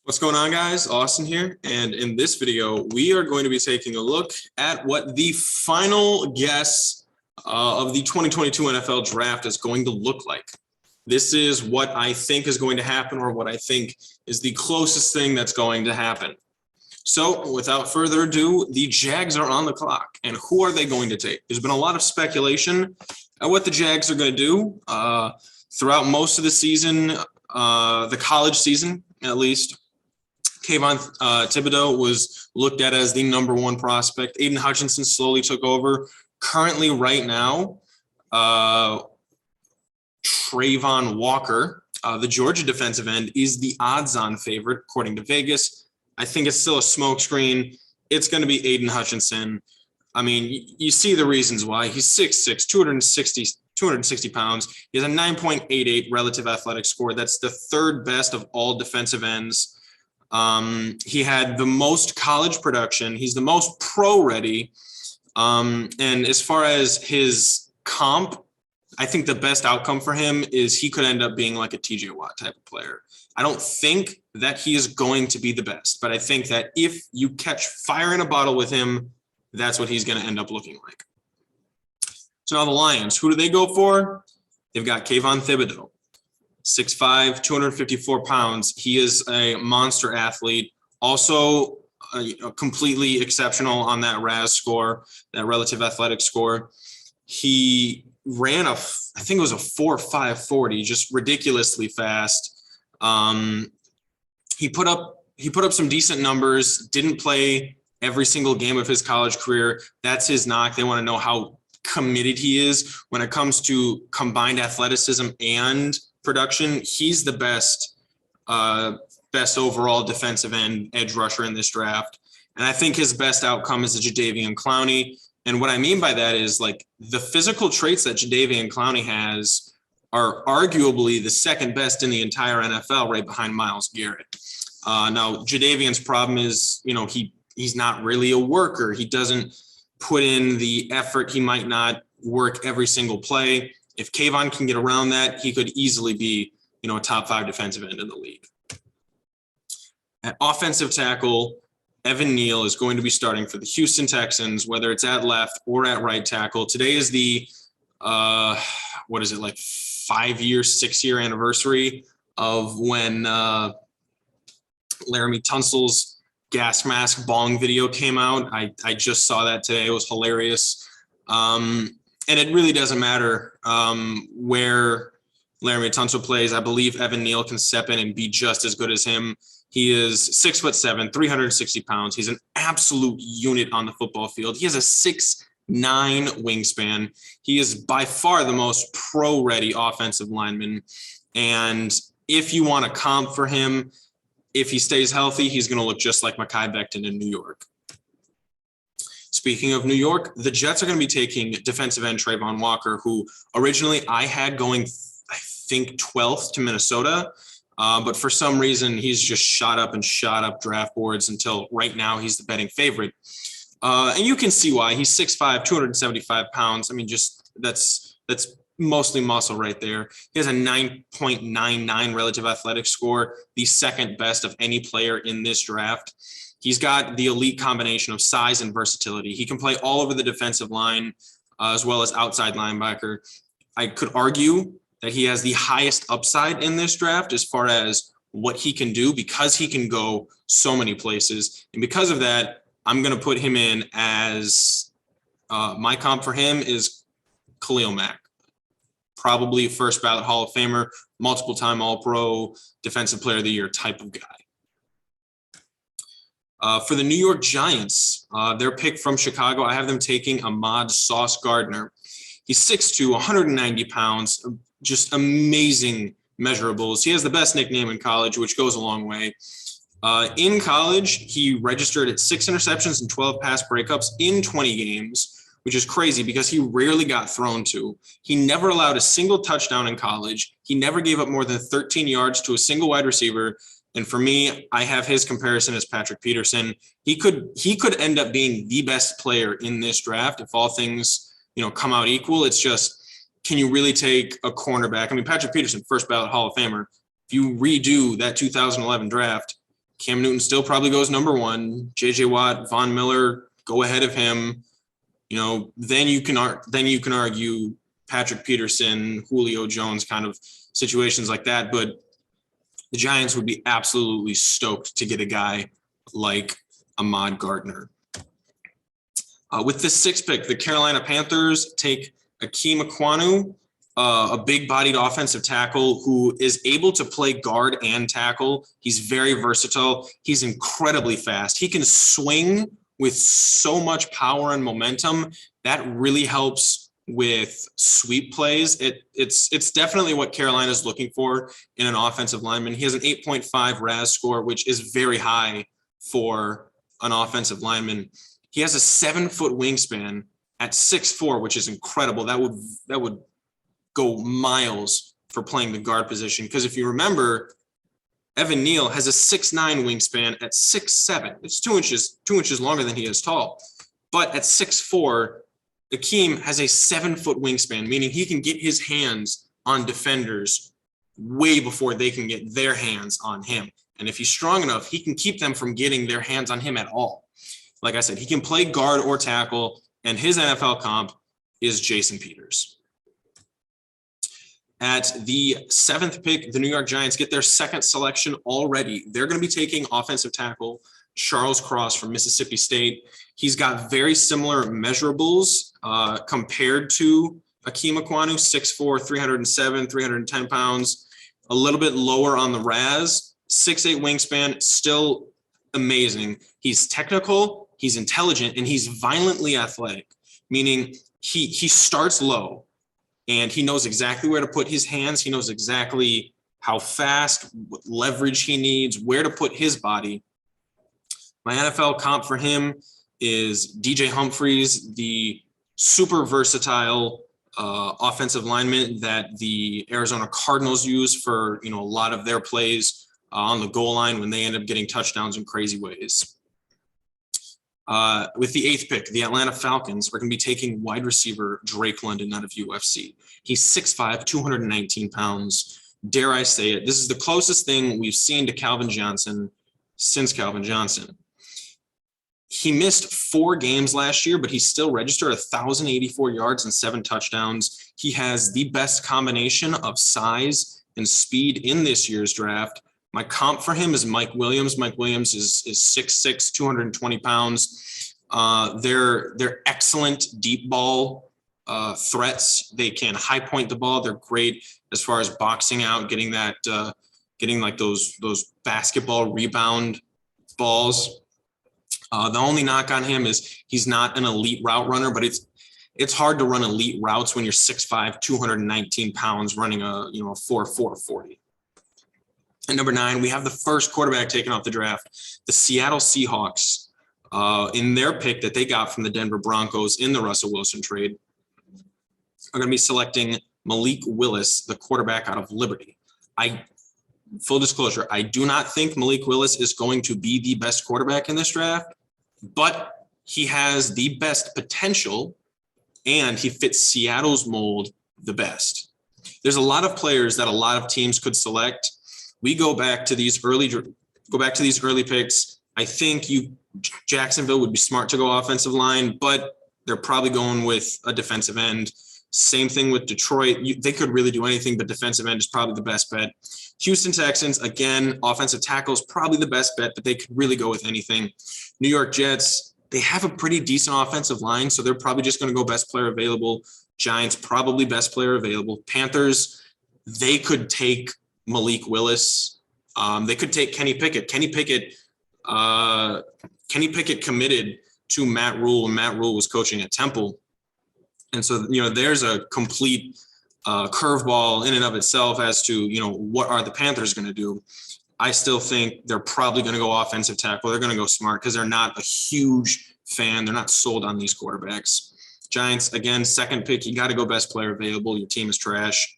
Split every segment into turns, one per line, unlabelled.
What's going on, guys? Austin here, and in this video, we are going to be taking a look at what the final guess of the 2022 NFL Draft is going to look like. This is what I think is going to happen, or what I think is the closest thing that's going to happen. So, without further ado, the Jags are on the clock, and who are they going to take? There's been a lot of speculation at what the Jags are going to do throughout most of the season, the college season at least. Kayvon Thibodeau was looked at as the number one prospect. Aiden Hutchinson slowly took over. Currently, right now, Trayvon Walker, the Georgia defensive end, is the odds-on favorite, according to Vegas. I think it's still a smokescreen. It's going to be Aiden Hutchinson. I mean, you see the reasons why. He's 6'6", 260 pounds. He has a 9.88 relative athletic score. That's the third best of all defensive ends. He had the most college production. He's the most pro ready. And as far as his comp, I think the best outcome for him is he could end up being like a TJ Watt type of player. I don't think that he is going to be the best, but I think that if you catch fire in a bottle with him, that's what he's going to end up looking like. So now the Lions, who do they go for? They've got Kayvon Thibodeau. 6'5", 254 pounds. He is a monster athlete. Also, completely exceptional on that RAS score, that relative athletic score. He ran I think it was a 4.5 40, just ridiculously fast. He put up some decent numbers. Didn't play every single game of his college career. That's his knock. They want to know how committed he is when it comes to combined athleticism and production. He's the best overall defensive end edge rusher in this draft. And I think his best outcome is a Jadeveon Clowney. And what I mean by that is, like, the physical traits that Jadeveon Clowney has are arguably the second best in the entire NFL, right behind Myles Garrett. Now, Jadeveon's problem is, he's not really a worker. He doesn't put in the effort. He might not work every single play. If Kayvon can get around that, he could easily be, a top 5 defensive end in the league. At offensive tackle, Evan Neal is going to be starting for the Houston Texans, whether it's at left or at right tackle. Today is the, 5-year, 6-year anniversary of when Laramie Tunsil's gas mask bong video came out. I just saw that today. It was hilarious. And it really doesn't matter where Laramie Tunsil plays. I believe Evan Neal can step in and be just as good as him. He is 6'7", 360 pounds. He's an absolute unit on the football field. He has a 6'9" wingspan. He is by far the most pro-ready offensive lineman. And if you want a comp for him, if he stays healthy, he's going to look just like Mekhi Becton in New York. Speaking of New York, the Jets are going to be taking defensive end Trayvon Walker, who originally I had going, I think, 12th to Minnesota. But for some reason, he's just shot up draft boards until right now he's the betting favorite. And you can see why. He's 6'5", 275 pounds. I mean, just that's mostly muscle right there. He has a 9.99 relative athletic score, the second best of any player in this draft. He's got the elite combination of size and versatility. He can play all over the defensive line as well as outside linebacker. I could argue that he has the highest upside in this draft as far as what he can do, because he can go so many places. And because of that, I'm going to put him in as my comp for him is Khalil Mack. Probably first ballot Hall of Famer, multiple time All-Pro, Defensive Player of the Year type of guy. For the New York Giants, their pick from Chicago, I have them taking Ahmad Sauce Gardner. He's 6'2", 190 pounds, just amazing measurables. He has the best nickname in college, which goes a long way. In college, he registered at 6 interceptions and 12 pass breakups in 20 games, which is crazy because he rarely got thrown to. He never allowed a single touchdown in college. He never gave up more than 13 yards to a single wide receiver. And for me, I have his comparison as Patrick Peterson. He could end up being the best player in this draft if all things, come out equal. It's just, can you really take a cornerback? I mean, Patrick Peterson, first ballot Hall of Famer. If you redo that 2011 draft, Cam Newton still probably goes number one. J.J. Watt, Von Miller go ahead of him. Then you can argue Patrick Peterson, Julio Jones, kind of situations like that. But the Giants would be absolutely stoked to get a guy like Ahmad Gardner. With this 6th pick, the Carolina Panthers take Akeem Ekwonu, a big-bodied offensive tackle who is able to play guard and tackle. He's very versatile. He's incredibly fast. He can swing with so much power and momentum. That really helps with sweep plays. It's definitely what Carolina's looking for in an offensive lineman. He has an 8.5 RAS score, which is very high for an offensive lineman. He has a 7-foot wingspan at 6'4", which is incredible. That would go miles for playing the guard position. Because if you remember, Evan Neal has a 6'9" wingspan at 6'7". It's 2 inches longer than he is tall. But at 6'4", Akeem has a 7-foot wingspan, meaning he can get his hands on defenders way before they can get their hands on him. And if he's strong enough, he can keep them from getting their hands on him at all. Like I said, he can play guard or tackle, and his NFL comp is Jason Peters. At the 7th pick, the New York Giants get their 2nd selection already. They're going to be taking offensive tackle Charles Cross from Mississippi State. He's got very similar measurables compared to Akeem Ekwonu, 6'4", 307, 310 pounds, a little bit lower on the RAS, 6'8" wingspan, still amazing. He's technical, he's intelligent, and he's violently athletic, meaning he starts low and he knows exactly where to put his hands. He knows exactly how fast, what leverage he needs, where to put his body. My NFL comp for him is DJ Humphries, the super versatile offensive lineman that the Arizona Cardinals use for a lot of their plays on the goal line when they end up getting touchdowns in crazy ways. With the 8th pick, the Atlanta Falcons are going to be taking wide receiver Drake London out of UFC. He's 6'5", 219 pounds. Dare I say it, this is the closest thing we've seen to Calvin Johnson since Calvin Johnson. He missed 4 games last year, but he still registered 1,084 yards and 7 touchdowns. He has the best combination of size and speed in this year's draft. My comp for him is Mike Williams. Mike Williams is 6'6", 220 pounds. They're excellent deep ball threats. They can high point the ball. They're great as far as boxing out, getting like those basketball rebound balls. The only knock on him is he's not an elite route runner, but it's hard to run elite routes when you're 6'5", 219 pounds running a 4.4 40. At number 9, we have the first quarterback taken off the draft, the Seattle Seahawks, in their pick that they got from the Denver Broncos in the Russell Wilson trade, are going to be selecting Malik Willis, the quarterback out of Liberty. Full disclosure, I do not think Malik Willis is going to be the best quarterback in this draft, but he has the best potential and he fits Seattle's mold the best. There's a lot of players that a lot of teams could select. We go back to these early picks. I think Jacksonville would be smart to go offensive line, but they're probably going with a defensive end. Same thing with Detroit. They could really do anything, but defensive end is probably the best bet. Houston Texans, again, offensive tackle is probably the best bet, but they could really go with anything. New York Jets, they have a pretty decent offensive line, so they're probably just going to go best player available. Giants, probably best player available. Panthers, they could take Malik Willis. They could take Kenny Pickett. Kenny Pickett committed to Matt Rule when Matt Rule was coaching at Temple. And so, there's a complete curveball in and of itself as to, what are the Panthers going to do? I still think they're probably going to go offensive tackle. They're going to go smart because they're not a huge fan. They're not sold on these quarterbacks. Giants, again, second pick, you got to go best player available. Your team is trash.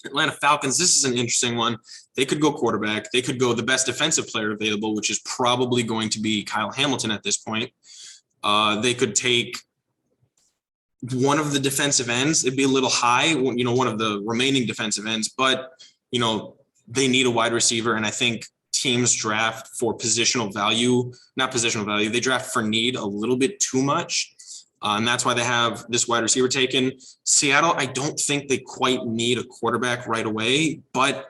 Atlanta Falcons, this is an interesting one. They could go quarterback. They could go the best defensive player available, which is probably going to be Kyle Hamilton at this point. They could take one of the defensive ends. It'd be a little high, one of the remaining defensive ends, but, they need a wide receiver. And I think teams draft for positional value, not positional value. They draft for need a little bit too much. And that's why they have this wide receiver taken. Seattle, I don't think they quite need a quarterback right away, but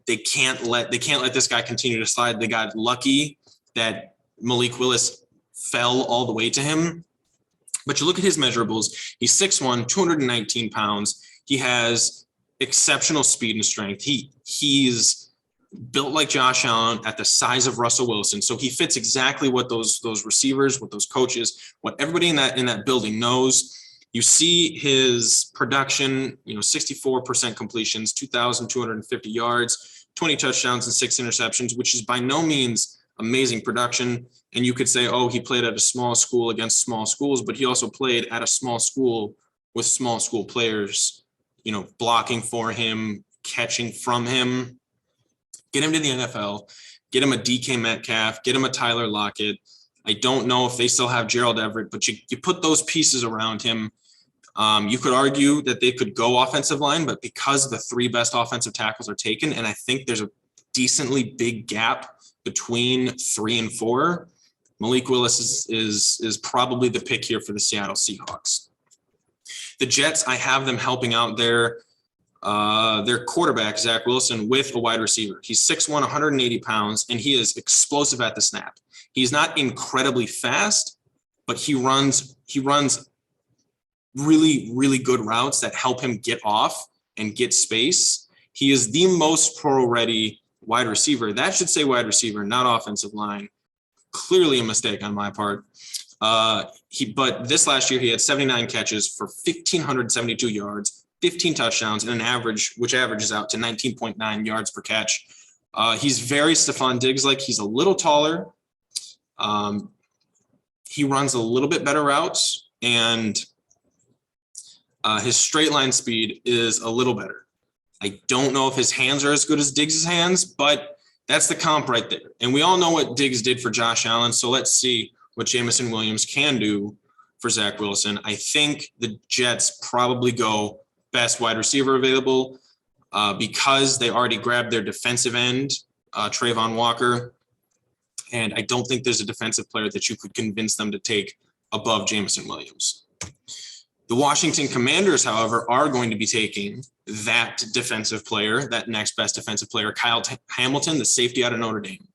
they can't let this guy continue to slide. They got lucky that Malik Willis fell all the way to him. But you look at his measurables, he's 6'1", 219 pounds. He has exceptional speed and strength. He's built like Josh Allen at the size of Russell Wilson. So he fits exactly what those receivers, what those coaches, what everybody in that building knows. You see his production, 64% completions, 2,250 yards, 20 touchdowns and 6 interceptions, which is by no means amazing production. And you could say, oh, he played at a small school against small schools, but he also played at a small school with small school players, blocking for him, catching from him. Get him to the NFL, get him a DK Metcalf, get him a Tyler Lockett. I don't know if they still have Gerald Everett, but you put those pieces around him. You could argue that they could go offensive line, but because the 3 best offensive tackles are taken, and I think there's a decently big gap between 3 and 4, Malik Willis is probably the pick here for the Seattle Seahawks. The Jets, I have them helping out their quarterback, Zach Wilson, with a wide receiver. He's 6'1", 180 pounds, and he is explosive at the snap. He's not incredibly fast, but he runs really, really good routes that help him get off and get space. He is the most pro-ready wide receiver. That should say wide receiver, not offensive line. Clearly a mistake on my part. But this last year, he had 79 catches for 1,572 yards, 15 touchdowns, and an average, which averages out to 19.9 yards per catch. He's very Stephon Diggs-like. He's a little taller. He runs a little bit better routes, and his straight line speed is a little better. I don't know if his hands are as good as Diggs' hands, but that's the comp right there. And we all know what Diggs did for Josh Allen, so let's see what Jameson Williams can do for Zach Wilson. I think the Jets probably go best wide receiver available because they already grabbed their defensive end, Trayvon Walker. And I don't think there's a defensive player that you could convince them to take above Jameson Williams. The Washington Commanders, however, are going to be taking that defensive player, that next best defensive player, Kyle Hamilton, the safety out of Notre Dame.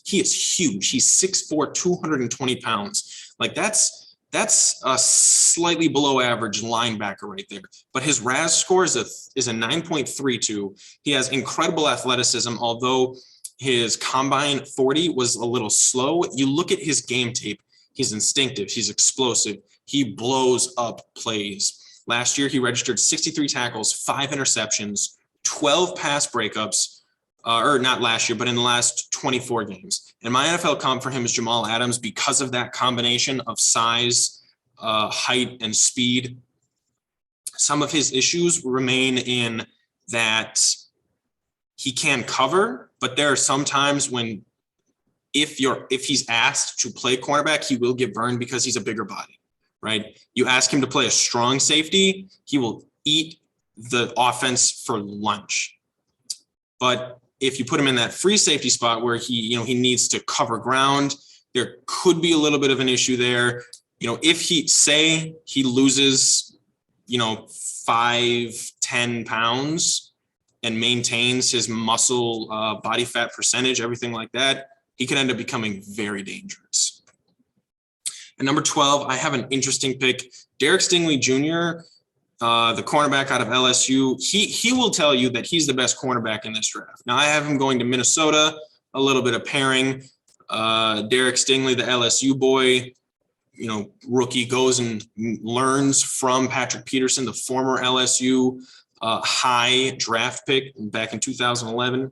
He is huge. He's 6'4", 220 pounds. Like that's a slightly below average linebacker right there. But his RAS score is a 9.32. He has incredible athleticism, although his combine 40 was a little slow. You look at his game tape, he's instinctive, he's explosive, he blows up plays. Last year, he registered 63 tackles, 5 interceptions, 12 pass breakups, or not last year, but in the last 24 games. And my NFL comp for him is Jamal Adams because of that combination of size, height, and speed. Some of his issues remain in that he can cover, but there are some times when if he's asked to play cornerback, he will get burned because he's a bigger body, right? You ask him to play a strong safety, he will eat the offense for lunch. But if you put him in that free safety spot where he needs to cover ground, there could be a little bit of an issue there. If he loses, 5-10 pounds and maintains his muscle, body fat percentage, everything like that, he could end up becoming very dangerous. At number 12, I have an interesting pick. Derek Stingley Jr., the cornerback out of LSU, he will tell you that he's the best cornerback in this draft. Now, I have him going to Minnesota, a little bit of pairing. Derek Stingley, the LSU boy, rookie, goes and learns from Patrick Peterson, the former LSU high draft pick back in 2011.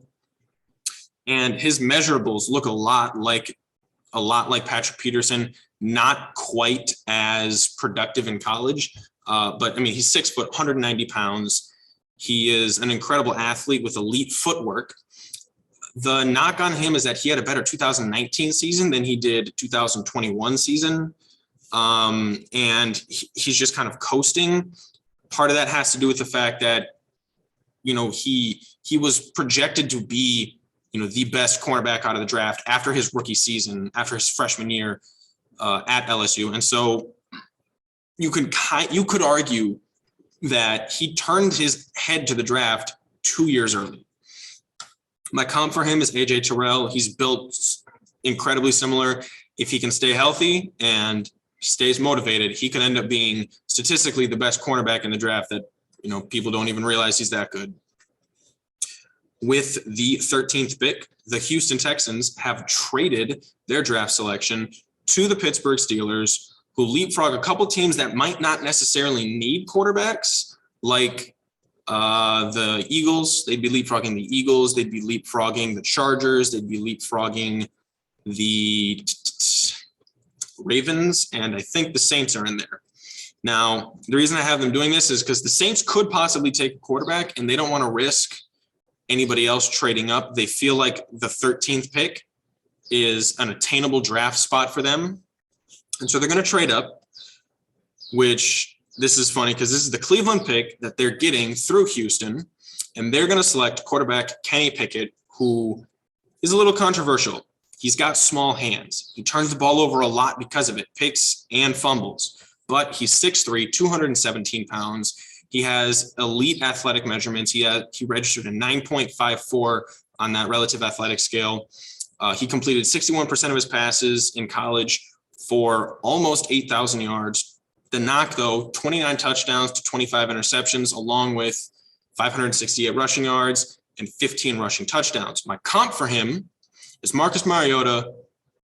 And his measurables look a lot like Patrick Peterson, not quite as productive in college. But he's 6 foot, 190 pounds. He is an incredible athlete with elite footwork. The knock on him is that he had a better 2019 season than he did 2021 season. And he's just kind of coasting. Part of that has to do with the fact that, he was projected to be the best cornerback out of the draft after his rookie season, after his freshman year at LSU. And so you could argue that he turned his head to the draft 2 years early. My comp for him is AJ Terrell. He's built incredibly similar. If he can stay healthy and stays motivated, he could end up being statistically the best cornerback in the draft that, people don't even realize he's that good. With the 13th pick, the Houston Texans have traded their draft selection to the Pittsburgh Steelers, who leapfrog a couple teams that might not necessarily need quarterbacks, like the Eagles. They'd be leapfrogging the Eagles. They'd be leapfrogging the Chargers. They'd be leapfrogging the Ravens. And I think the Saints are in there. Now, the reason I have them doing this is because the Saints could possibly take a quarterback, and they don't want to risk anybody else trading up. They feel like the 13th pick is an attainable draft spot for them. And so they're going to trade up, which this is funny because this is the Cleveland pick that they're getting through Houston. And they're going to select quarterback Kenny Pickett, who is a little controversial. He's got small hands. He turns the ball over a lot because of it, picks and fumbles. But he's 6'3", 217 pounds. He has elite athletic measurements. He registered a 9.54 on that relative athletic scale. He completed 61% of his passes in college for almost 8,000 yards. The knock, though, 29 touchdowns to 25 interceptions, along with 568 rushing yards and 15 rushing touchdowns. My comp for him is Marcus Mariota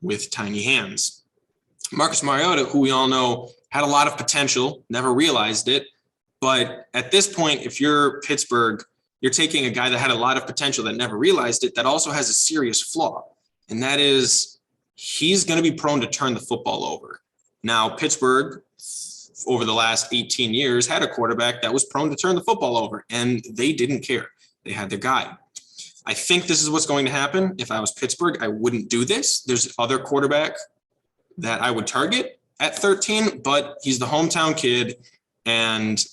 with tiny hands. Marcus Mariota, who we all know had a lot of potential, never realized it. But at this point, if you're Pittsburgh, you're taking a guy that had a lot of potential that never realized it, that also has a serious flaw. And that is he's going to be prone to turn the football over. Now, Pittsburgh, over the last 18 years, had a quarterback that was prone to turn the football over, and they didn't care. They had their guy. I think this is what's going to happen. If I was Pittsburgh, I wouldn't do this. There's other quarterback that I would target at 13, but he's the hometown kid, and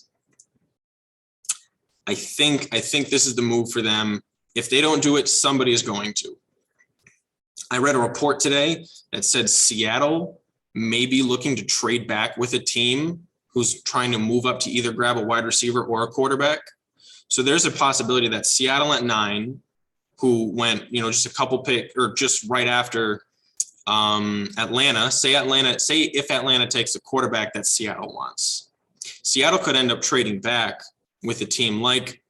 I think this is the move for them. If they don't do it, somebody is going to. I read a report today that said Seattle may be looking to trade back with a team who's trying to move up to either grab a wide receiver or a quarterback. So there's a possibility that Seattle at 9, who went, just a couple pick or just right after Atlanta, say if Atlanta takes a quarterback that Seattle wants, Seattle could end up trading back with a team like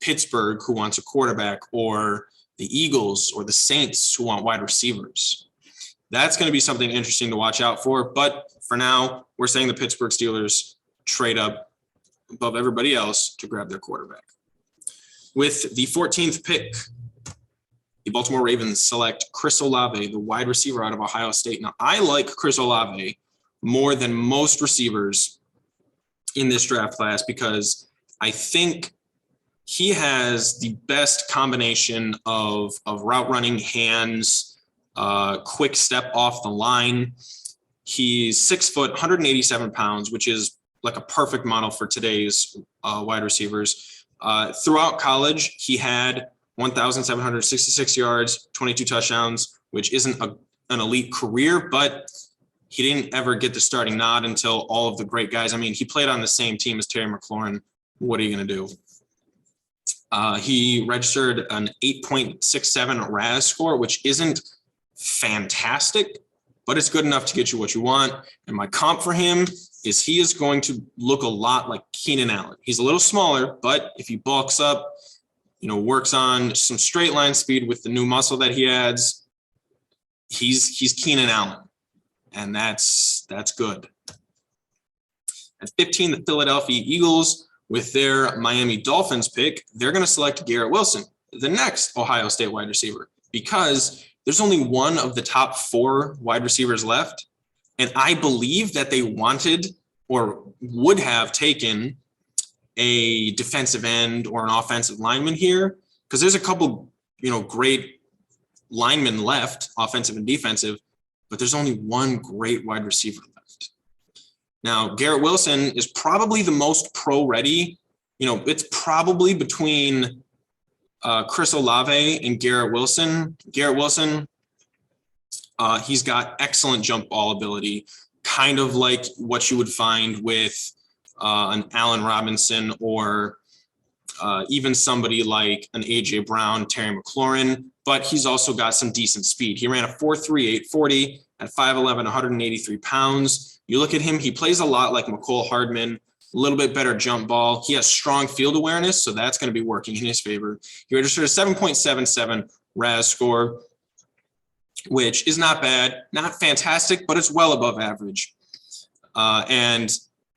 Pittsburgh, who wants a quarterback, or the Eagles or the Saints, who want wide receivers. That's going to be something interesting to watch out for. But for now, we're saying the Pittsburgh Steelers trade up above everybody else to grab their quarterback. With the 14th pick, the Baltimore Ravens select Chris Olave, the wide receiver out of Ohio State. Now, I like Chris Olave more than most receivers in this draft class because I think he has the best combination of route running, hands, quick step off the line. He's 6 foot, 187 pounds, which is like a perfect model for today's wide receivers. Throughout college, he had 1,766 yards, 22 touchdowns, which isn't an elite career, but he didn't ever get the starting nod until all of the great guys. I mean, he played on the same team as Terry McLaurin. What are you going to do? He registered an 8.67 RAS score, which isn't fantastic, but it's good enough to get you what you want. And my comp for him is he is going to look a lot like Keenan Allen. He's a little smaller, but if he bulks up, works on some straight line speed with the new muscle that he adds, he's Keenan Allen, and that's good. At 15, the Philadelphia Eagles, with their Miami Dolphins pick, they're going to select Garrett Wilson, the next Ohio State wide receiver, because there's only one of the top 4 wide receivers left. And I believe that they wanted or would have taken a defensive end or an offensive lineman here, because there's a couple, great linemen left, offensive and defensive, but there's only one great wide receiver left. Now, Garrett Wilson is probably the most pro ready. It's probably between Chris Olave and Garrett Wilson. Garrett Wilson, he's got excellent jump ball ability, kind of like what you would find with an Allen Robinson or even somebody like an A.J. Brown, Terry McLaurin, but he's also got some decent speed. He ran a 4.3 840 at 5'11", 183 pounds. You look at him, he plays a lot like McCole Hardman, a little bit better jump ball. He has strong field awareness, so that's going to be working in his favor. He registered a 7.77 RAS score, which is not bad, not fantastic, but it's well above average. And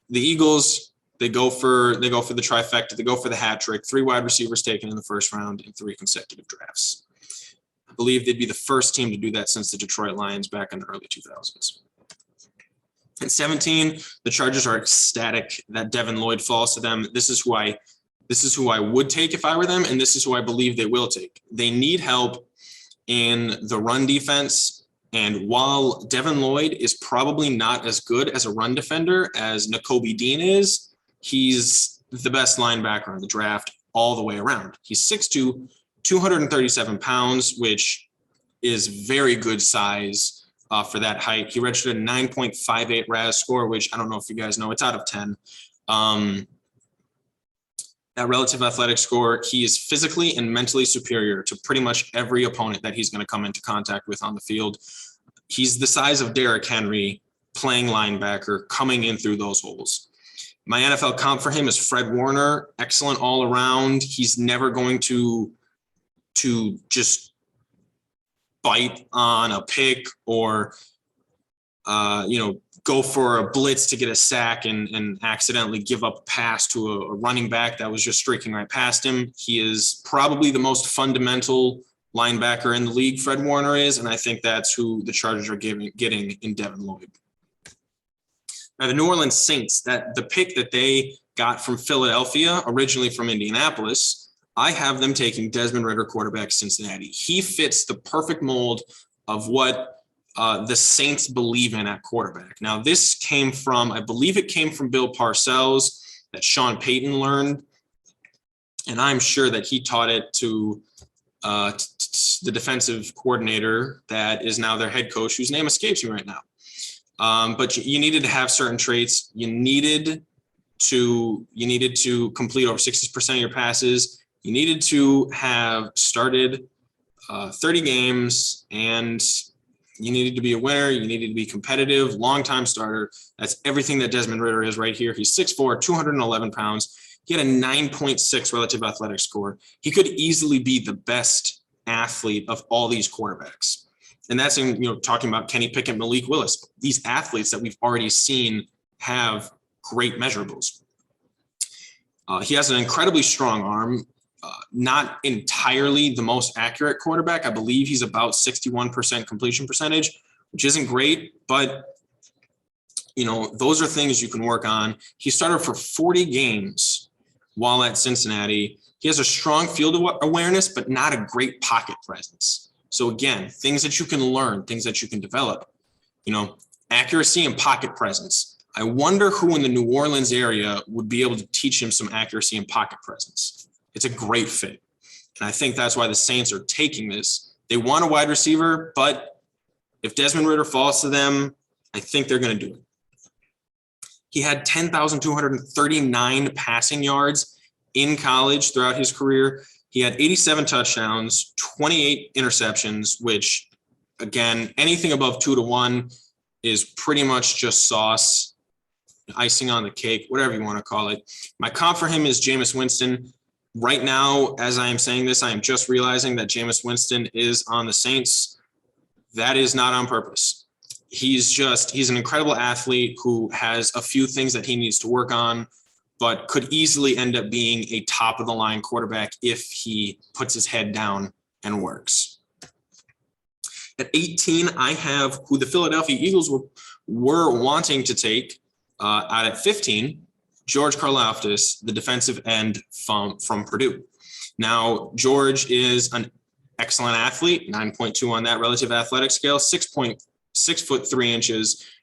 the Eagles, they go for the trifecta, they go for the hat trick, 3 wide receivers taken in the first round in 3 consecutive drafts. I believe they'd be the first team to do that since the Detroit Lions back in the early 2000s. At 17, the Chargers are ecstatic that Devin Lloyd falls to them. This is who I would take if I were them, and this is who I believe they will take. They need help in the run defense, and while Devin Lloyd is probably not as good as a run defender as Nakobe Dean is, he's the best linebacker in the draft all the way around. He's 6'2", 237 pounds, which is very good size for that height. He registered a 9.58 RAS score, which I don't know if you guys know, it's out of 10. That relative athletic score, he is physically and mentally superior to pretty much every opponent that he's going to come into contact with on the field. He's the size of Derrick Henry playing linebacker, coming in through those holes. My NFL comp for him is Fred Warner, excellent all around. He's never going to just bite on a pick or, go for a blitz to get a sack and accidentally give up a pass to a running back that was just streaking right past him. He is probably the most fundamental linebacker in the league, Fred Warner is, and I think that's who the Chargers are getting in Devin Lloyd. Now, the New Orleans Saints, the pick that they got from Philadelphia, originally from Indianapolis, I have them taking Desmond Ridder, quarterback, Cincinnati. He fits the perfect mold of what the Saints believe in at quarterback. Now, this came from, I believe it came from Bill Parcells that Sean Payton learned, and I'm sure that he taught it to the defensive coordinator that is now their head coach, whose name escapes me right now. But you needed to have certain traits. You needed to complete over 60% of your passes. You needed to have started 30 games, and you needed to be a winner. You needed to be competitive, long-time starter. That's everything that Desmond Ridder is right here. He's 6'4", 211 pounds. He had a 9.6 relative athletic score. He could easily be the best athlete of all these quarterbacks. And that's talking about Kenny Pickett, Malik Willis, these athletes that we've already seen have great measurables. He has an incredibly strong arm, not entirely the most accurate quarterback. I believe he's about 61% completion percentage, which isn't great, but those are things you can work on. He started for 40 games while at Cincinnati. He has a strong field awareness, but not a great pocket presence. So again, things that you can learn, things that you can develop, accuracy and pocket presence. I wonder who in the New Orleans area would be able to teach him some accuracy and pocket presence. It's a great fit. And I think that's why the Saints are taking this. They want a wide receiver, but if Desmond Ridder falls to them, I think they're going to do it. He had 10,239 passing yards in college throughout his career. He had 87 touchdowns, 28 interceptions, which, again, anything above 2-1 is pretty much just sauce, icing on the cake, whatever you want to call it. My comp for him is Jameis Winston. Right now, as I am saying this, I am just realizing that Jameis Winston is on the Saints. That is not on purpose. He's an incredible athlete who has a few things that he needs to work on, but could easily end up being a top-of-the-line quarterback if he puts his head down and works. At 18, I have who the Philadelphia Eagles were wanting to take out at 15, George Karlaftis, the defensive end from Purdue. Now, George is an excellent athlete, 9.2 on that relative athletic scale, 6'3",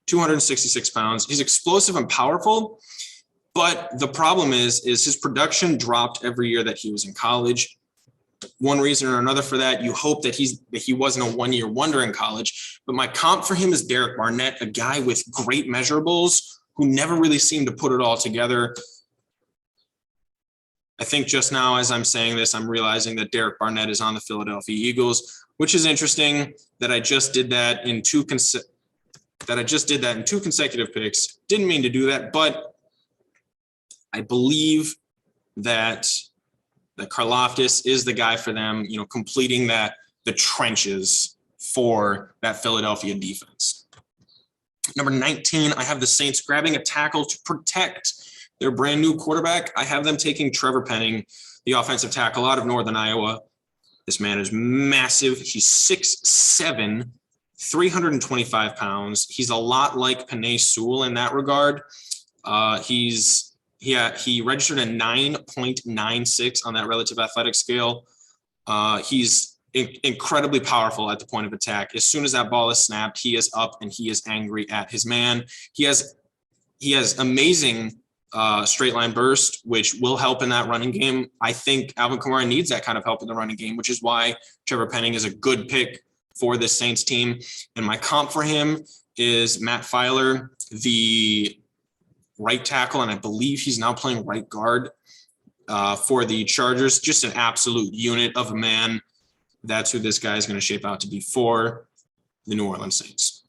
266 pounds. He's explosive and powerful, but the problem is his production dropped every year that he was in college. one reason or another for that. You hope that he wasn't a one-year wonder in college. But my comp for him is Derek Barnett, a guy with great measurables who never really seemed to put it all together. I think just now, as I'm saying this, I'm realizing that Derek Barnett is on the Philadelphia Eagles, which is interesting that I just did that in two consecutive picks. Didn't mean to do that, but I believe that Karlaftis is the guy for them, completing the trenches for that Philadelphia defense. Number 19, I have the Saints grabbing a tackle to protect their brand new quarterback. I have them taking Trevor Penning, the offensive tackle out of Northern Iowa. This man is massive. He's 6'7", 325 pounds. He's a lot like Penei Sewell in that regard. He registered a 9.96 on that relative athletic scale. He's incredibly powerful at the point of attack. As soon as that ball is snapped, he is up and he is angry at his man. He has amazing straight line burst, which will help in that running game. I think Alvin Kamara needs that kind of help in the running game, which is why Trevor Penning is a good pick for this Saints team. And my comp for him is Matt Filer, the right tackle, and I believe he's now playing right guard for the Chargers. Just an absolute unit of a man. That's who this guy is going to shape out to be for the New Orleans Saints.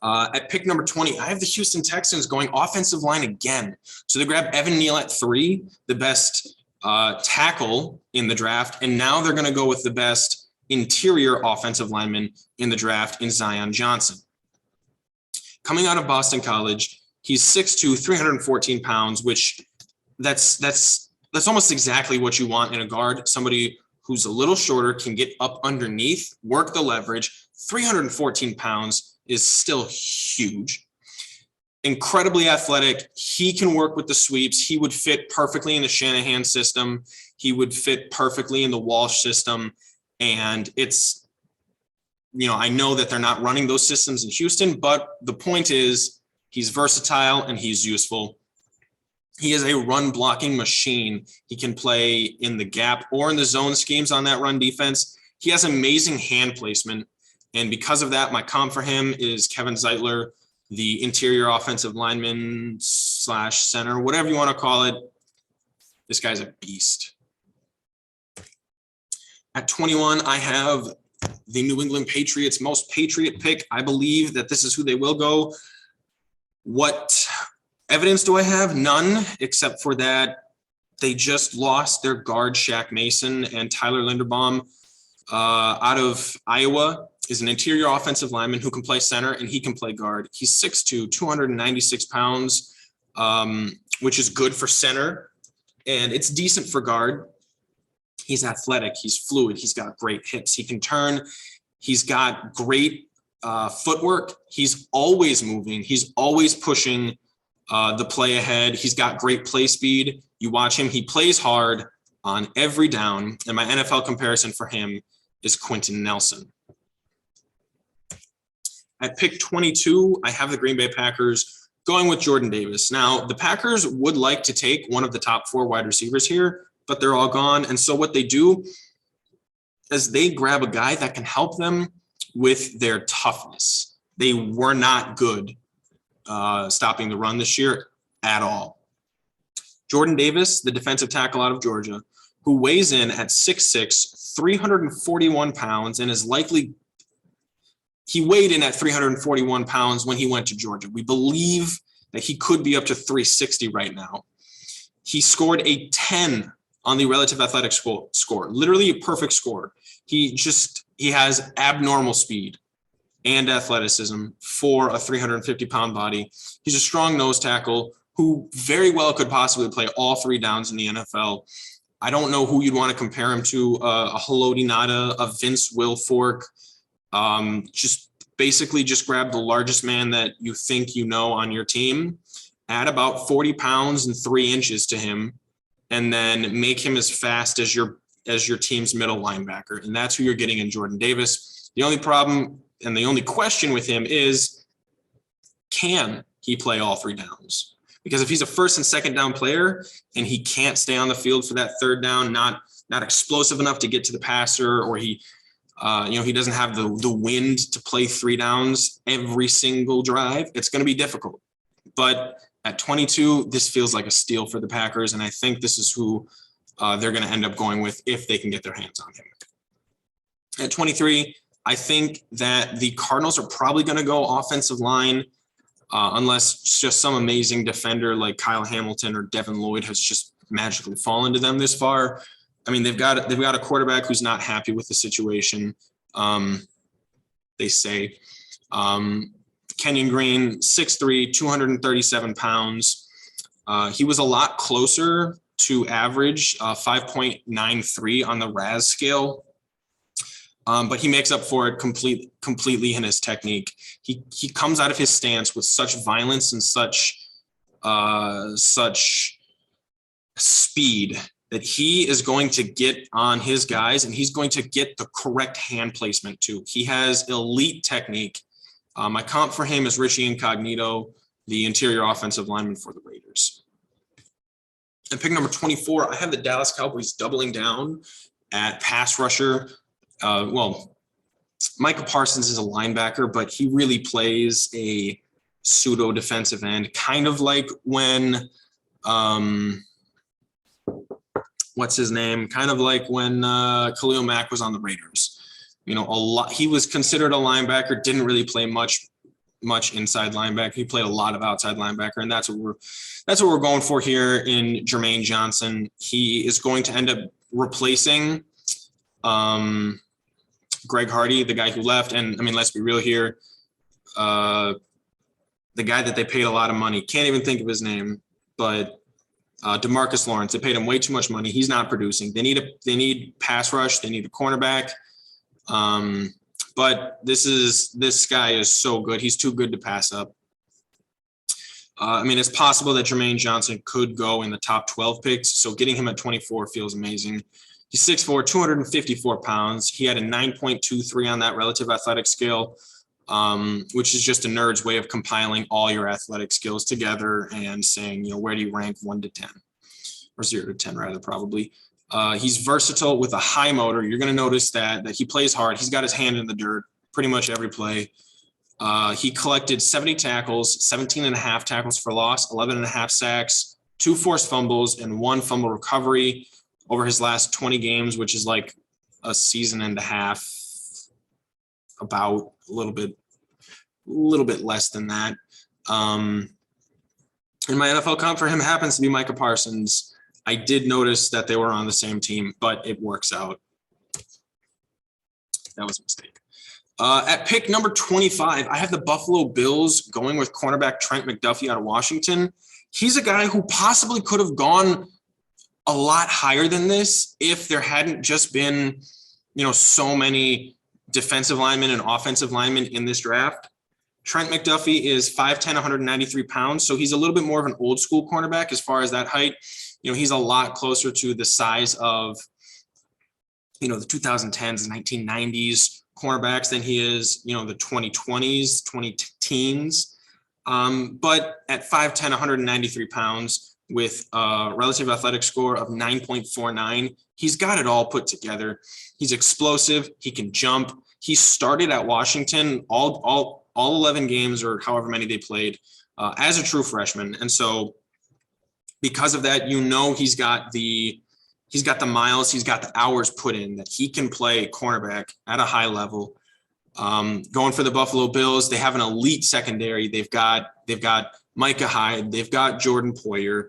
At pick number 20, I have the Houston Texans going offensive line again. So they grab Evan Neal at 3, the best tackle in the draft, and now they're going to go with the best interior offensive lineman in the draft in Zion Johnson. Coming out of Boston College, he's 6'2", 314 pounds, which that's almost exactly what you want in a guard. Somebody who's a little shorter, can get up underneath, work the leverage. 314 pounds is still huge. Incredibly athletic. He can work with the sweeps. He would fit perfectly in the Shanahan system. He would fit perfectly in the Walsh system. And it's, I know that they're not running those systems in Houston, but the point is he's versatile and he's useful. He is a run blocking machine. He can play in the gap or in the zone schemes on that run defense. He has amazing hand placement. And because of that, my comp for him is Kevin Zeitler, the interior offensive lineman / center, whatever you want to call it. This guy's a beast. At 21, I have the New England Patriots most patriot pick. I believe that this is who they will go. What evidence do I have? None, except for that they just lost their guard Shaq Mason, and Tyler Linderbaum out of Iowa is an interior offensive lineman who can play center and he can play guard. He's 6'2", 296 pounds, which is good for center, and it's decent for guard. He's athletic. He's fluid. He's got great hips. He can turn. He's got great footwork. He's always moving. He's always pushing the play ahead. He's got great play speed. You watch him. He plays hard on every down. And my NFL comparison for him is Quentin Nelson. At pick 22, I have the Green Bay Packers going with Jordan Davis. Now, the Packers would like to take one of the top 4 wide receivers here, but they're all gone. And so what they do is they grab a guy that can help them with their toughness. They were not good stopping the run this year at all. Jordan Davis, the defensive tackle out of Georgia, who weighs in at 6'6", 341 pounds, and is likely – he weighed in at 341 pounds when he went to Georgia. We believe that he could be up to 360 right now. He scored a 10 on the relative athletic score, literally a perfect score. He has abnormal speed and athleticism for a 350-pound body. He's a strong nose tackle who very well could possibly play all 3 downs in the NFL. I don't know who you'd want to compare him to, a Haloti Ngata, a Vince Wilfork. Just grab the largest man that you think you know on your team, add about 40 pounds and 3 inches to him, and then make him as fast as your team's middle linebacker. And that's who you're getting in Jordan Davis. The only problem and the only question with him is, can he play all 3 downs? Because if he's a first and second down player and he can't stay on the field for that third down, not explosive enough to get to the passer, or he doesn't have the wind to play 3 downs every single drive, it's going to be difficult. But at 22, this feels like a steal for the Packers, and I think this is who they're going to end up going with if they can get their hands on him. At 23, I think that the Cardinals are probably going to go offensive line, unless just some amazing defender like Kyle Hamilton or Devin Lloyd has just magically fallen to them this far. I mean, they've got a quarterback who's not happy with the situation. They say Kenyon Green, 6'3", 237 pounds. He was a lot closer to average, 5.93 on the RAS scale. But he makes up for it completely in his technique. He comes out of his stance with such violence and such speed that he is going to get on his guys, and he's going to get the correct hand placement too. He has elite technique. My comp for him is Richie Incognito, the interior offensive lineman for the Raiders. And pick number 24, I have the Dallas Cowboys doubling down at pass rusher. Micah Parsons is a linebacker, but he really plays a pseudo defensive end, kind of like when what's his name? Kind of like when Khalil Mack was on the Raiders. He was considered a linebacker, didn't really play much inside linebacker. He played a lot of outside linebacker, and that's what we're going for here in Jermaine Johnson. He is going to end up replacing Greg Hardy, the guy who left. And I mean, let's be real here. The guy that they paid a lot of money, can't even think of his name, but DeMarcus Lawrence, they paid him way too much money. He's not producing. They need pass rush. They need a cornerback. But this guy is so good. He's too good to pass up. It's possible that Jermaine Johnson could go in the top 12 picks. So getting him at 24 feels amazing. He's 6'4", 254 pounds. He had a 9.23 on that relative athletic scale, which is just a nerd's way of compiling all your athletic skills together and saying, where do you rank 1 to 10 or 0 to 10 rather, probably. He's versatile with a high motor. You're going to notice that he plays hard. He's got his hand in the dirt pretty much every play. He collected 70 tackles, 17 and a half tackles for loss, 11 and a half sacks, 2 forced fumbles, and 1 fumble recovery over his last 20 games, which is like a season and a half, about a little bit less than that. And my NFL comp for him happens to be Micah Parsons. I did notice that they were on the same team, but it works out. That was a mistake. At pick number 25, I have the Buffalo Bills going with cornerback Trent McDuffie out of Washington. He's a guy who possibly could have gone a lot higher than this if there hadn't just been, so many defensive linemen and offensive linemen in this draft. Trent McDuffie is 5'10", 193 pounds, so he's a little bit more of an old school cornerback as far as that height. He's a lot closer to the size of, the 2010s, 1990s cornerbacks than he is, the 2020s, 20-teens. But at 5'10", 193 pounds with a relative athletic score of 9.49, he's got it all put together. He's explosive. He can jump. He started at Washington all 11 games or however many they played as a true freshman. And so because of that, he's got the miles, he's got the hours put in that he can play cornerback at a high level. Going for the Buffalo Bills, they have an elite secondary. They've got Micah Hyde, they've got Jordan Poyer,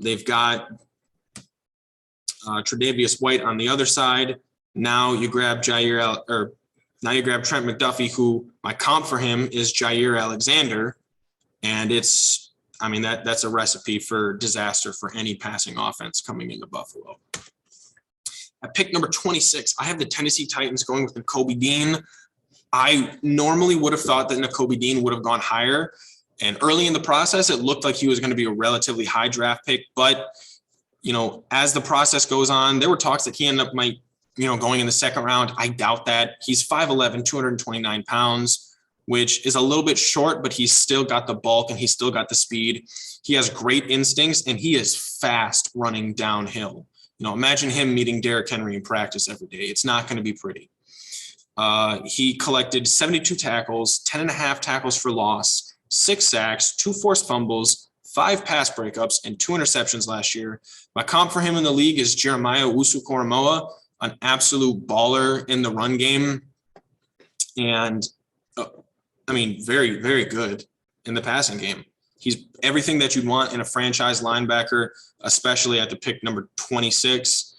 they've got Tre'Davious White on the other side. Now you grab Trent McDuffie, who my comp for him is Jair Alexander, and that's a recipe for disaster for any passing offense coming into Buffalo. At pick number 26, I have the Tennessee Titans going with Nakobe Dean. I normally would have thought that Nakobe Dean would have gone higher, and early in the process, it looked like he was going to be a relatively high draft pick. But, as the process goes on, there were talks that he ended up going in the second round. I doubt that. He's 5'11", 229 pounds which is a little bit short, but he's still got the bulk and he's still got the speed. He has great instincts and he is fast running downhill. Imagine him meeting Derrick Henry in practice every day. It's not going to be pretty. He collected 72 tackles, 10.5 tackles for loss, 6 sacks, 2 forced fumbles, 5 pass breakups, and 2 interceptions last year. My comp for him in the league is Jeremiah Owusu-Koramoah, an absolute baller in the run game. And very, very good in the passing game. He's everything that you'd want in a franchise linebacker, especially at the pick number 26.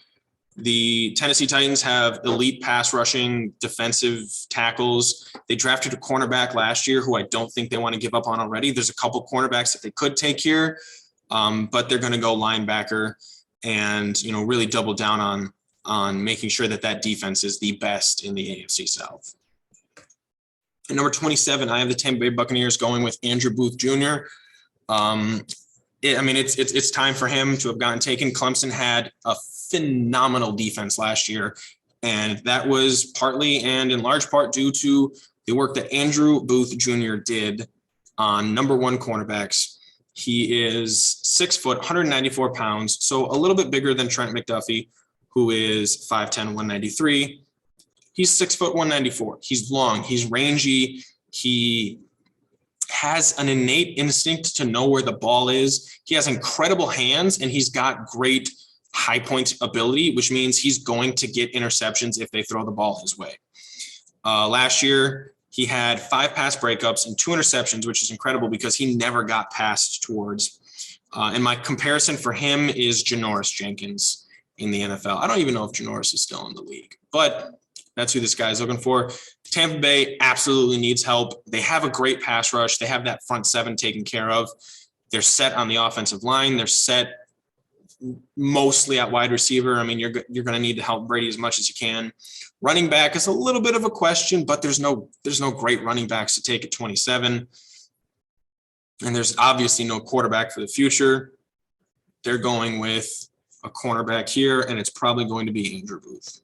The Tennessee Titans have elite pass rushing defensive tackles. They drafted a cornerback last year who I don't think they want to give up on already. There's a couple cornerbacks that they could take here, but they're going to go linebacker and, really double down on making sure that defense is the best in the AFC South. At number 27, I have the Tampa Bay Buccaneers going with Andrew Booth Jr. It's time for him to have gotten taken. Clemson had a phenomenal defense last year, and that was partly and in large part due to the work that Andrew Booth Jr. did on number 1 cornerbacks. He is 6 foot, 194 pounds, so a little bit bigger than Trent McDuffie, who is 5'10", 193. He's 6 foot, 194. He's long. He's rangy. He has an innate instinct to know where the ball is. He has incredible hands, and he's got great high point ability, which means he's going to get interceptions if they throw the ball his way. Last year, he had 5 pass breakups and 2 interceptions, which is incredible because he never got passed towards. And my comparison for him is Janoris Jenkins in the NFL. I don't even know if Janoris is still in the league, but that's who this guy is looking for. Tampa Bay absolutely needs help. They have a great pass rush. They have that front 7 taken care of. They're set on the offensive line. They're set mostly at wide receiver. You're going to need to help Brady as much as you can. Running back is a little bit of a question, but there's no great running backs to take at 27. And there's obviously no quarterback for the future. They're going with a cornerback here, and it's probably going to be Andrew Booth.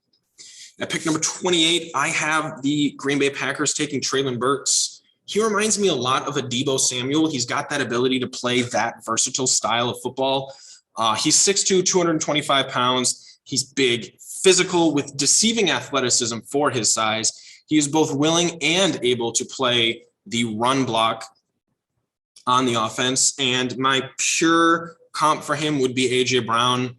At pick number 28, I have the Green Bay Packers taking Treylon Burks. He reminds me a lot of a Deebo Samuel. He's got that ability to play that versatile style of football. He's 6'2", 225 pounds. He's big, physical, with deceiving athleticism for his size. He is both willing and able to play the run block on the offense. And my pure comp for him would be A.J. Brown.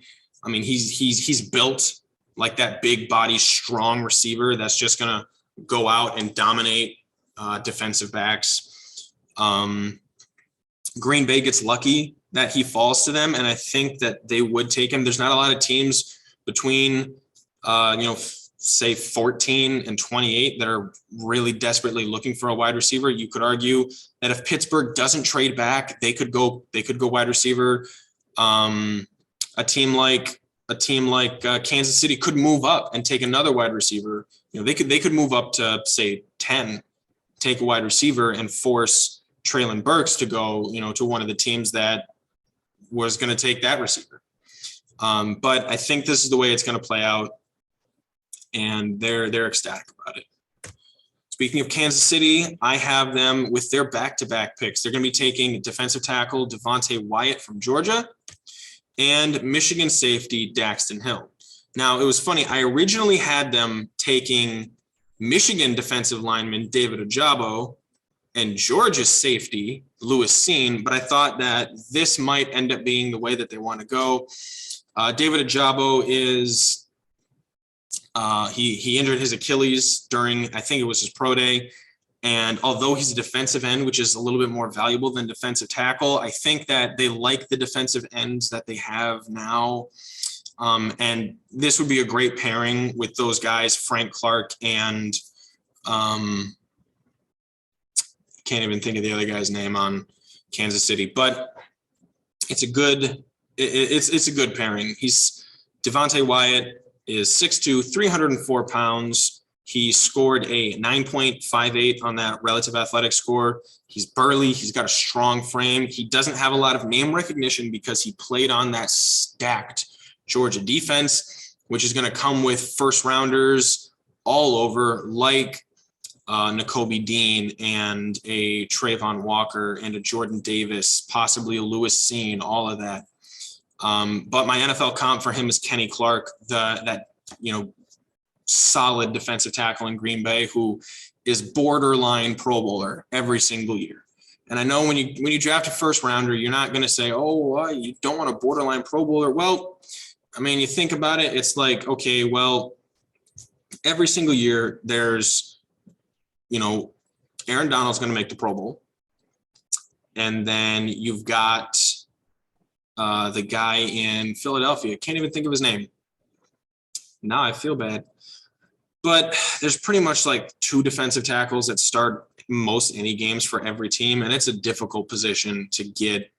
He's built like that big body, strong receiver that's just going to go out and dominate defensive backs. Green Bay gets lucky that he falls to them, and I think that they would take him. There's not a lot of teams between, say 14 and 28 that are really desperately looking for a wide receiver. You could argue that if Pittsburgh doesn't trade back, they could go wide receiver. A team like Kansas City could move up and take another wide receiver. They could move up to say 10, take a wide receiver and force Treylon Burks to go, to one of the teams that was going to take that receiver. But I think this is the way it's going to play out, and they're ecstatic about it. Speaking of Kansas City, I have them with their back-to-back picks. They're going to be taking defensive tackle Devontae Wyatt from Georgia and Michigan safety Daxton Hill. Now, it was funny. I originally had them taking Michigan defensive lineman David Ojabo and Georgia safety Lewis Seen, but I thought that this might end up being the way that they want to go. David Ojabo is he injured his Achilles during, I think it was his pro day. And although he's a defensive end, which is a little bit more valuable than defensive tackle, I think that they like the defensive ends that they have now. And this would be a great pairing with those guys, Frank Clark and can't even think of the other guy's name on Kansas City, but it's a good pairing. Devontae Wyatt is 6'2", 304 pounds. He scored a 9.58 on that relative athletic score. He's burly. He's got a strong frame. He doesn't have a lot of name recognition because he played on that stacked Georgia defense, which is going to come with first rounders all over, like Nakobe Dean and a Trayvon Walker and a Jordan Davis, possibly a Lewis Seen, all of that. But my NFL comp for him is Kenny Clark, that solid defensive tackle in Green Bay who is borderline Pro Bowler every single year. And I know when you draft a first rounder, you're not going to say, oh, you don't want a borderline Pro Bowler. Well, I mean, you think about it, it's like, okay, well, every single year there's, Aaron Donald's going to make the Pro Bowl. And then you've got the guy in Philadelphia. Can't even think of his name. Now I feel bad. But there's pretty much like 2 defensive tackles that start most any games for every team, and it's a difficult position to get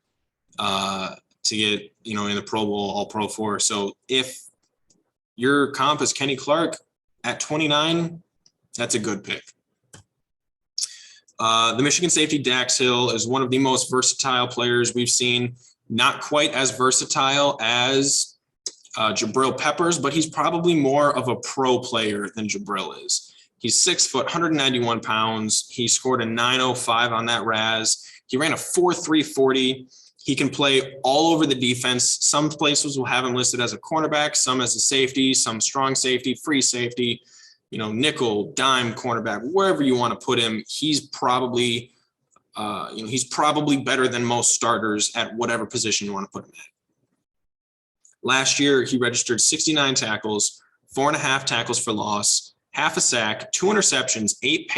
in the Pro Bowl, All Pro for. So if your comp is Kenny Clark at 29, that's a good pick. The Michigan safety Dax Hill is one of the most versatile players we've seen. Not quite as versatile as Jabril Peppers, but he's probably more of a pro player than Jabril is. He's 6 foot, 191 pounds. He scored a 9.05 on that RAS. He ran a 4.3 40. He can play all over the defense. Some places will have him listed as a cornerback, some as a safety, some strong safety, free safety, nickel, dime, cornerback, wherever you want to put him. He's probably better than most starters at whatever position you want to put him at. Last year, he registered 69 tackles, 4.5 tackles for loss, half a sack, 2 interceptions, 8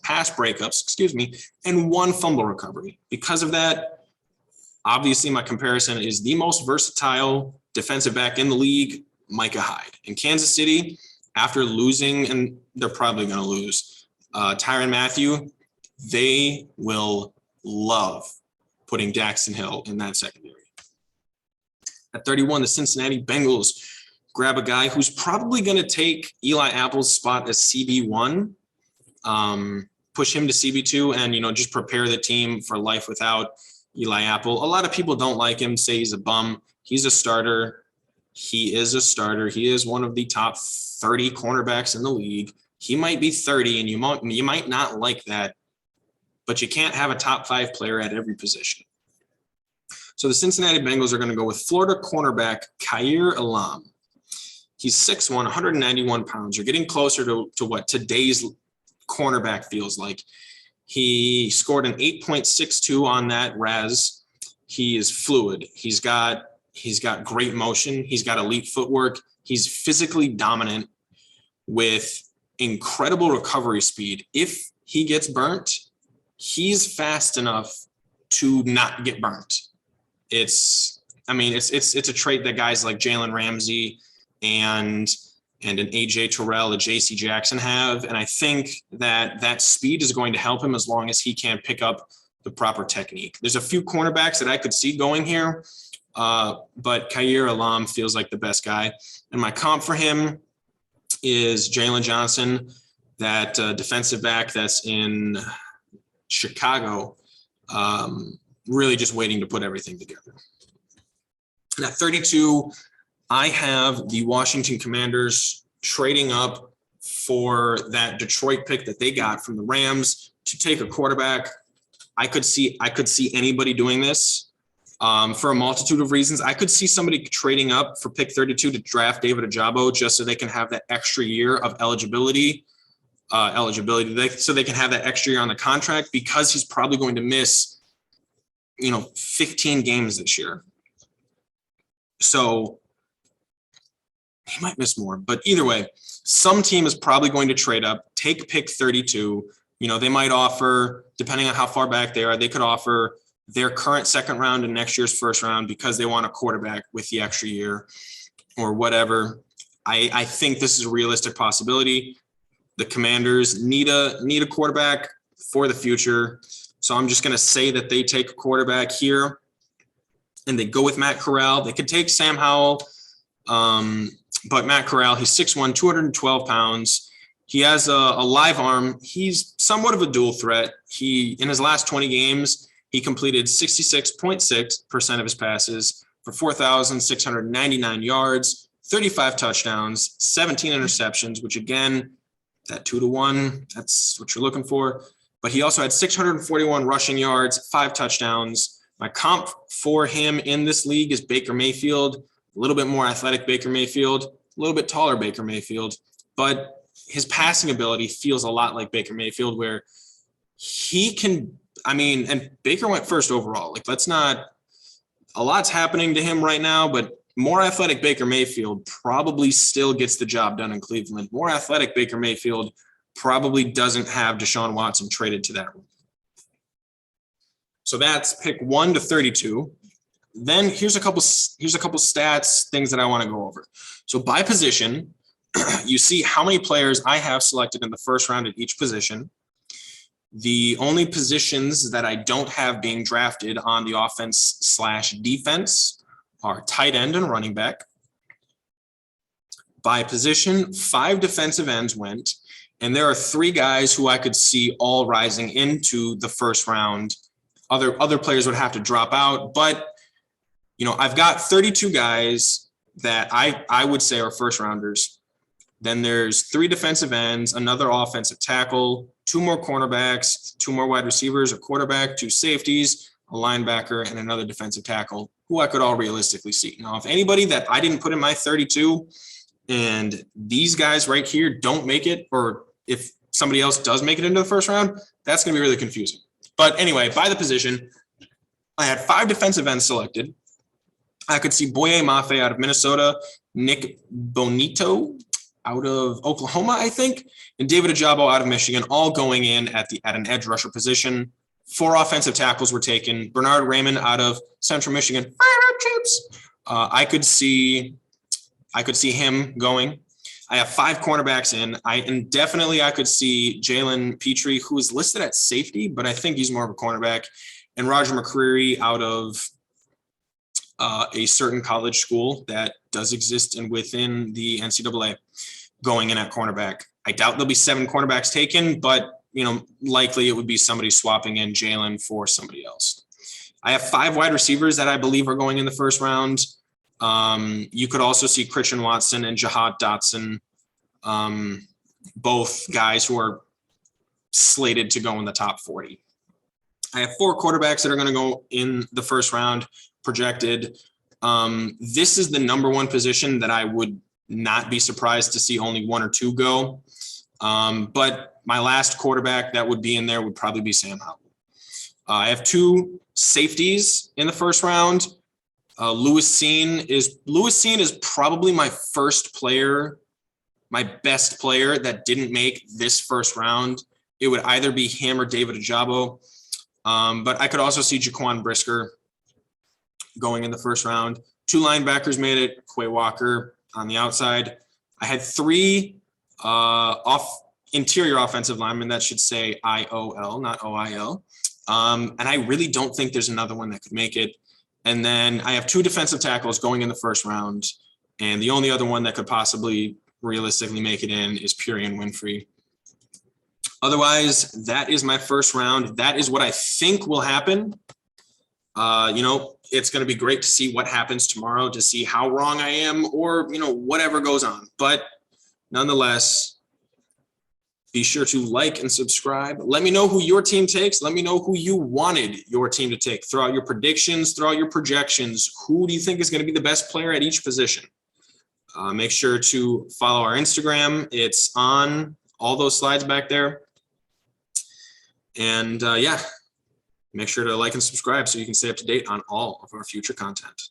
pass breakups, and 1 fumble recovery. Because of that, obviously my comparison is the most versatile defensive back in the league, Micah Hyde. In Kansas City, after losing, and they're probably going to lose, Tyrann Mathieu, they will love putting Daxton Hill in that secondary. At 31, the Cincinnati Bengals grab a guy who's probably going to take Eli Apple's spot as CB1, push him to CB2, and, just prepare the team for life without Eli Apple. A lot of people don't like him, say he's a bum. He's a starter. He is a starter. He is one of the top 30 cornerbacks in the league. He might be 30, and you might not like that, but you can't have a top 5 player at every position. So the Cincinnati Bengals are going to go with Florida cornerback Kaiir Elam. He's 6'1", 191 pounds. You're getting closer to what today's cornerback feels like. He scored an 8.62 on that RAS. He is fluid. He's got great motion. He's got elite footwork. He's physically dominant with incredible recovery speed. If he gets burnt, he's fast enough to not get burnt. It's a trait that guys like Jalen Ramsey and an AJ Terrell, a JC Jackson have. And I think that speed is going to help him as long as he can pick up the proper technique. There's a few cornerbacks that I could see going here, but Kaiir Elam feels like the best guy. And my comp for him is Jalen Johnson, that defensive back that's in Chicago, really just waiting to put everything together. And at 32, I have the Washington Commanders trading up for that Detroit pick that they got from the Rams to take a quarterback. I could see anybody doing this for a multitude of reasons. I could see somebody trading up for pick 32 to draft David Ojabo just so they can have that extra year of eligibility, so they can have that extra year on the contract, because he's probably going to miss 15 games this year. So he might miss more, but either way, some team is probably going to trade up, take pick 32. They might offer, depending on how far back they are, they could offer their current second round and next year's first round because they want a quarterback with the extra year or whatever. I think this is a realistic possibility. The Commanders need a quarterback for the future. So I'm just going to say that they take a quarterback here and they go with Matt Corral. They could take Sam Howell, but Matt Corral, he's 6'1", 212 pounds. He has a live arm. He's somewhat of a dual threat. In his last 20 games, he completed 66.6% of his passes for 4,699 yards, 35 touchdowns, 17 interceptions, which again, that 2-1, that's what you're looking for. But he also had 641 rushing yards, 5 touchdowns. My comp for him in this league is Baker Mayfield, a little bit more athletic Baker Mayfield, a little bit taller Baker Mayfield, but his passing ability feels a lot like Baker Mayfield, where he can, and Baker went first overall. Like, a lot's happening to him right now, but more athletic Baker Mayfield probably still gets the job done in Cleveland. More athletic Baker Mayfield probably doesn't have Deshaun Watson traded to that room. So that's pick 1 to 32. Then here's a couple stats, things that I want to go over. So by position, you see how many players I have selected in the first round at each position. The only positions that I don't have being drafted on the offense/defense are tight end and running back. By position, 5 defensive ends went, and there are 3 guys who I could see all rising into the first round. Other players would have to drop out, but I've got 32 guys that I would say are first rounders. Then there's 3 defensive ends, another offensive tackle, 2 more cornerbacks, 2 more wide receivers, a quarterback, 2 safeties, a linebacker, and another defensive tackle, who I could all realistically see. Now, if anybody that I didn't put in my 32 and these guys right here don't make it, or if somebody else does make it into the first round, that's going to be really confusing. But anyway, by the position, I had 5 defensive ends selected. I could see Boye Mafe out of Minnesota, Nick Bonito out of Oklahoma, I think, and David Ajabo out of Michigan, all going in at an edge rusher position. 4 offensive tackles were taken. Bernard Raymond out of Central Michigan. I could see him going. I have 5 cornerbacks in. I could see Jalen Petrie, who is listed at safety, but I think he's more of a cornerback, and Roger McCreary out of a certain college school that does exist within the NCAA, going in at cornerback. I doubt there'll be 7 cornerbacks taken, but likely it would be somebody swapping in Jalen for somebody else. I have 5 wide receivers that I believe are going in the first round. You could also see Christian Watson and Jahad Dotson, both guys who are slated to go in the top 40. I have 4 quarterbacks that are going to go in the first round projected. This is the number 1 position that I would not be surprised to see only 1 or 2 go. But my last quarterback that would be in there would probably be Sam Howell. I have 2 safeties in the first round. Lewis Cine is probably my best player that didn't make this first round. It would either be him or David Ajabo. But I could also see Jaquan Brisker going in the first round. 2 linebackers made it, Quay Walker on the outside. I had 3 interior offensive linemen, that should say IOL, not OIL. And I really don't think there's another one that could make it. And then I have 2 defensive tackles going in the first round. And the only other one that could possibly realistically make it in is Purian Winfrey. Otherwise, that is my first round. That is what I think will happen. It's going to be great to see what happens tomorrow, to see how wrong I am, or, whatever goes on. But nonetheless, be sure to like and subscribe. Let me know who your team takes. Let me know who you wanted your team to take. Throw out your predictions, throw out your projections. Who do you think is going to be the best player at each position? Make sure to follow our Instagram. It's on all those slides back there. And make sure to like and subscribe so you can stay up to date on all of our future content.